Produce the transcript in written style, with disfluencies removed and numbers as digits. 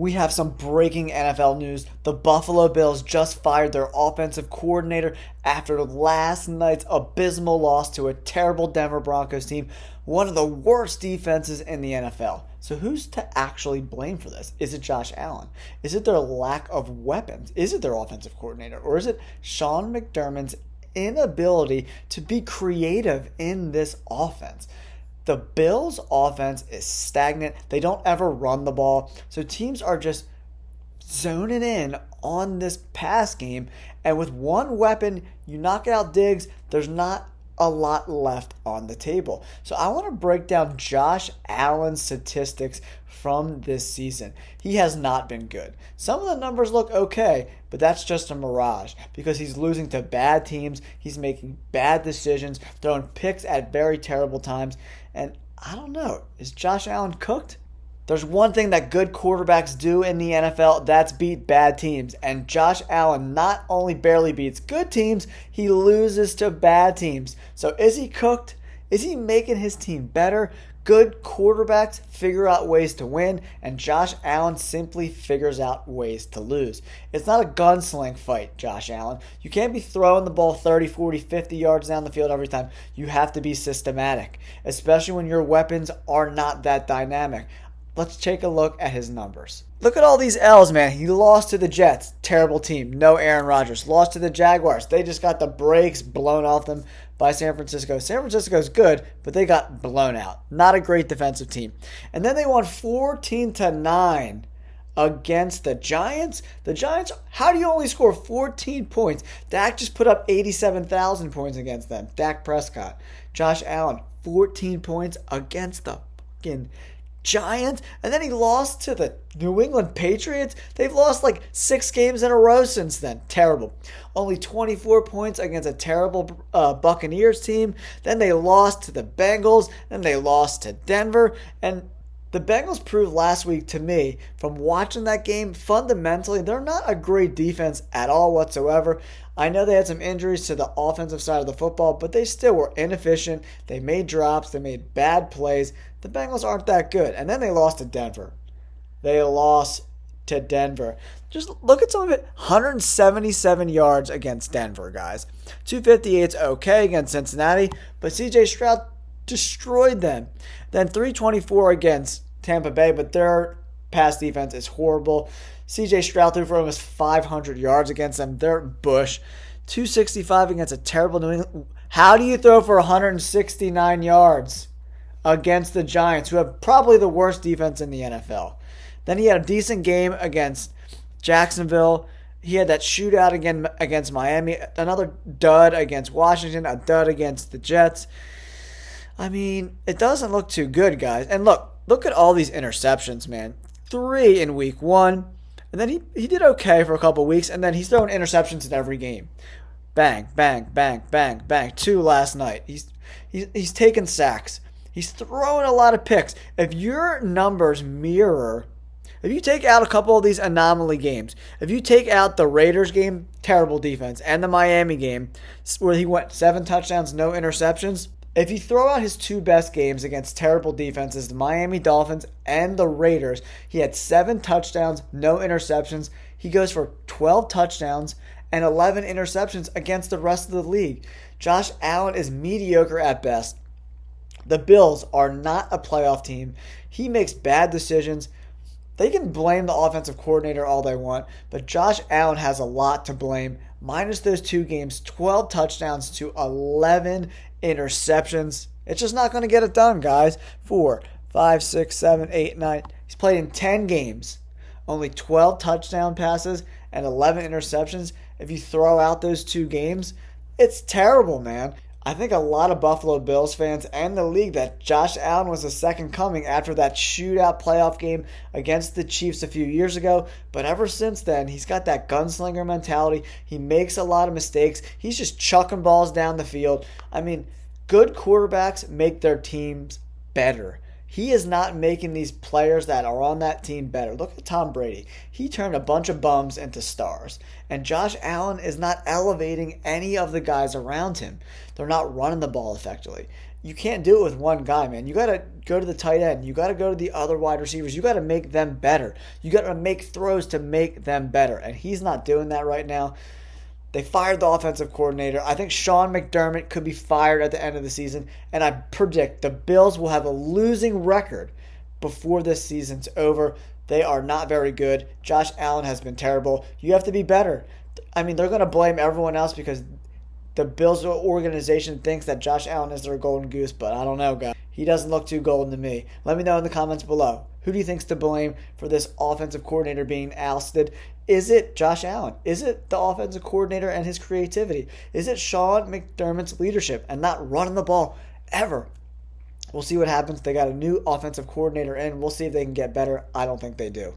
We have some breaking NFL news. The Buffalo Bills just fired their offensive coordinator after last night's abysmal loss to a terrible Denver Broncos team, one of the worst defenses in the NFL. So who's to actually blame for this? Is it Josh Allen? Is it their lack of weapons? Is it their offensive coordinator? Or is it Sean McDermott's inability to be creative in this offense? The Bills' offense is stagnant. They don't ever run the ball. So teams are just zoning in on this pass game. And with one weapon, you knock out Diggs, there's not a lot left on the table. So I want to break down Josh Allen's statistics from this season. He has not been good. Some of the numbers look okay, but that's just a mirage because he's losing to bad teams. He's making bad decisions, throwing picks at very terrible times. And I don't know, is Josh Allen cooked? There's one thing that good quarterbacks do in the NFL, that's beat bad teams. And Josh Allen not only barely beats good teams, he loses to bad teams. So is he cooked? Is he making his team better? Good quarterbacks figure out ways to win, and Josh Allen simply figures out ways to lose. It's not a gunsling fight, Josh Allen. You can't be throwing the ball 30, 40, 50 yards down the field every time. You have to be systematic, especially when your weapons are not that dynamic. Let's take a look at his numbers. Look at all these L's, man. He lost to the Jets. Terrible team. No Aaron Rodgers. Lost to the Jaguars. They just got the brakes blown off them by San Francisco. San Francisco's good, but they got blown out. Not a great defensive team. And then they won 14-9 against the Giants. The Giants, how do you only score 14 points? Dak just put up 87,000 points against them. Dak Prescott. Josh Allen, 14 points against the fucking Giants, and then he lost to the New England Patriots. They've lost like 6 games in a row since then. Terrible. Only 24 points against a terrible Buccaneers team. Then they lost to the Bengals. Then they lost to Denver. And the Bengals proved last week to me, from watching that game, fundamentally, they're not a great defense at all whatsoever. I know they had some injuries to the offensive side of the football, but they still were inefficient. They made drops. They made bad plays. The Bengals aren't that good. And then they lost to Denver. Just look at some of it. 177 yards against Denver, guys. 258's okay against Cincinnati, but C.J. Stroud destroyed them. Then 324 against Tampa Bay, but their pass defense is horrible. C.J. Stroud threw for almost 500 yards against them. They're Bush. 265 against a terrible New England. How do you throw for 169 yards against the Giants, who have probably the worst defense in the NFL? Then he had a decent game against Jacksonville. He had that shootout again against Miami. Another dud against Washington. A dud against the Jets. I mean, it doesn't look too good, guys. And look at all these interceptions, man. 3 in week 1. And then he did okay for a couple weeks, and then he's throwing interceptions in every game. Bang, bang, bang, bang, bang. 2 last night. He's taking sacks. He's throwing a lot of picks. If your numbers mirror, if you take out a couple of these anomaly games, if you take out the Raiders game, terrible defense, and the Miami game, where he went 7 touchdowns, no interceptions, if you throw out his 2 best games against terrible defenses, the Miami Dolphins and the Raiders, he had 7 touchdowns, no interceptions. He goes for 12 touchdowns and 11 interceptions against the rest of the league. Josh Allen is mediocre at best. The Bills are not a playoff team. He makes bad decisions. They can blame the offensive coordinator all they want, but Josh Allen has a lot to blame. Minus those 2 games, 12 touchdowns to 11 interceptions. It's just not going to get it done, guys. 4, 5, 6, 7, 8, 9. He's played in 10 games. Only 12 touchdown passes and 11 interceptions. If you throw out those 2 games, it's terrible, man. I think a lot of Buffalo Bills fans and the league that Josh Allen was the second coming after that shootout playoff game against the Chiefs a few years ago. But ever since then, he's got that gunslinger mentality. He makes a lot of mistakes. He's just chucking balls down the field. I mean, good quarterbacks make their teams better. He is not making these players that are on that team better. Look at Tom Brady. He turned a bunch of bums into stars. And Josh Allen is not elevating any of the guys around him. They're not running the ball effectively. you can't do it with one guy, man. You got to go to the tight end. You got to go to the other wide receivers. You got to make them better. You got to make throws to make them better. And he's not doing that right now. They fired the offensive coordinator. I think Sean McDermott could be fired at the end of the season. And I predict the Bills will have a losing record before this season's over. They are not very good. Josh Allen has been terrible. You have to be better. I mean, they're going to blame everyone else because the Bills organization thinks that Josh Allen is their golden goose, but I don't know, guys. He doesn't look too golden to me. Let me know in the comments below. Who do you think's to blame for this offensive coordinator being ousted? Is it Josh Allen? Is it the offensive coordinator and his creativity? Is it Sean McDermott's leadership and not running the ball ever? We'll see what happens. They got a new offensive coordinator in. We'll see if they can get better. I don't think they do.